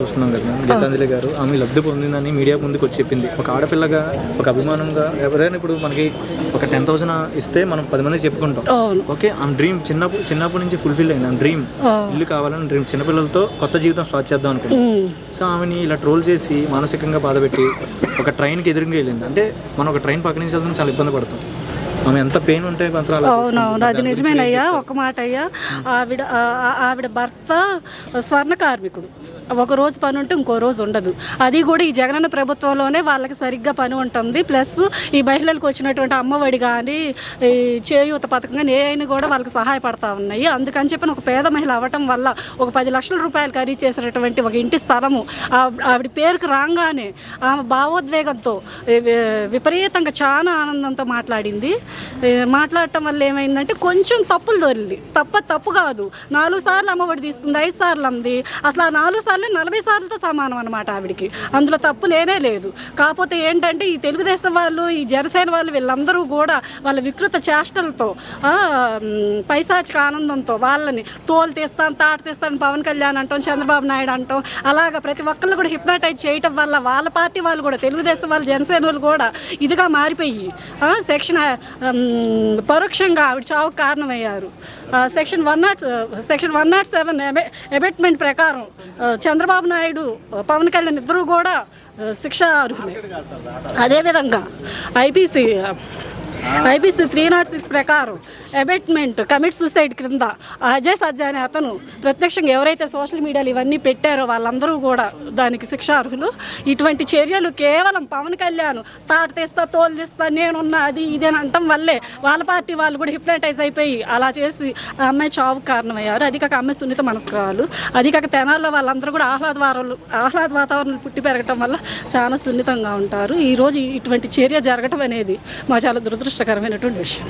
చూస్తున్నాం కదా గీతాంజలి గారు ఆమె లబ్ధి పొందిందని మీడియా ముందుకు వచ్చి చెప్పింది. ఒక ఆడపిల్లగా ఒక అభిమానంగా ఎవరైనా ఇప్పుడు మనకి ఒక 10,000 ఇస్తే మనం 10 మంది చెప్పుకుంటాం. ఓకే, ఆమె డ్రీమ్ చిన్నప్పటి నుంచి ఫుల్ఫిల్ అయింది. ఆమె డ్రీమ్ ఇల్లు కావాలని డ్రీమ్, చిన్నపిల్లలతో కొత్త జీవితం స్టార్ట్ చేద్దాం అనుకుంది. సో ఆమెని ఇలా ట్రోల్ చేసి మానసికంగా బాధపెట్టి ఒక ట్రైన్కి ఎదురుగా వెళ్ళింది. అంటే మనం ఒక ట్రైన్ పక్క నుంచి వెళ్తాం చాలా ఇబ్బంది పడతాం. ఆమె ఎంత పెయిన్ ఉంటే అవునవును, అది నిజమేనయ్యా. ఒక మాట అయ్యా, ఆవిడ భర్త స్వర్ణ కార్మికుడు. ఒక రోజు పని ఉంటే ఇంకో రోజు ఉండదు. అది కూడా ఈ జగనన్న ప్రభుత్వంలోనే వాళ్ళకి సరిగ్గా పని ఉంటుంది. ప్లస్ ఈ మహిళలకు వచ్చినటువంటి అమ్మఒడి కానీ ఈ చేయూత పథకం కానీ ఏ అయినా కూడా వాళ్ళకి సహాయపడతా ఉన్నాయి. అందుకని చెప్పిన ఒక పేద మహిళ అవ్వటం వల్ల ఒక 10 లక్షల రూపాయలు ఖరీదు చేసినటువంటి ఒక ఇంటి స్థలము ఆవిడ పేరుకు రాగానే ఆమె భావోద్వేగంతో విపరీతంగా చాలా ఆనందంతో మాట్లాడటం వల్ల ఏమైందంటే కొంచెం తప్పులు దొరికి తప్పు కాదు. 4 సార్లు అమ్మఒడి తీసుకుంది, 5 సార్లు అంది. అసలు ఆ 4 సార్లు 40 సార్లతో సమానం అనమాట ఆవిడికి. అందులో తప్పు లేనే లేదు. కాకపోతే ఏంటంటే ఈ తెలుగుదేశం వాళ్ళు, ఈ జనసేన వాళ్ళు వీళ్ళందరూ కూడా వాళ్ళ వికృత చేష్టలతో పైశాచిక ఆనందంతో వాళ్ళని తోలు తీస్తాను, తాట తీస్తాను, పవన్ కళ్యాణ్ అంటాం, చంద్రబాబు నాయుడు అంటాం, అలాగా ప్రతి ఒక్కళ్ళు కూడా హిప్నటైజ్ చేయటం వల్ల వాళ్ళ పార్టీ వాళ్ళు కూడా, తెలుగుదేశం వాళ్ళు, జనసేన వాళ్ళు కూడా ఇదిగా మారిపోయి పరోక్షంగా ఆవిడ చావుకు కారణమయ్యారు. సెక్షన్ 107 అబెట్మెంట్ ప్రకారం చంద్రబాబు నాయుడు, పవన్ కళ్యాణ్ ఇద్దరు కూడా శిక్షా అర్హులే. అదేవిధంగా ఐపీసీ 306 ప్రకారం అబెట్మెంట్ కమిట్ సూసైడ్ క్రింద అజయ్ సజ్జా అనే అతను ప్రత్యక్షంగా ఎవరైతే సోషల్ మీడియాలో ఇవన్నీ పెట్టారో వాళ్ళందరూ కూడా దానికి శిక్షార్హులు. ఇటువంటి చర్యలు కేవలం పవన్ కళ్యాణ్ తాట తీస్తా, తోలు తీస్తా, నేనున్నా, అది ఇదే అని అంటం వల్లే వాళ్ళ పార్టీ వాళ్ళు కూడా హిప్నటైజ్ అయిపోయి అలా చేసి ఆ అమ్మాయి చావుకు కారణమయ్యారు. అది కాక అమ్మాయి సున్నిత మనస్కురాలు. అది కాక తెనాల్లో వాళ్ళందరూ కూడా ఆహ్లాద వాతావరణం పుట్టి పెరగటం వల్ల చాలా సున్నితంగా ఉంటారు. ఈరోజు ఇటువంటి చర్య జరగటం అనేది మా చాలా దురదృష్టకరమైనటువంటి విషయం.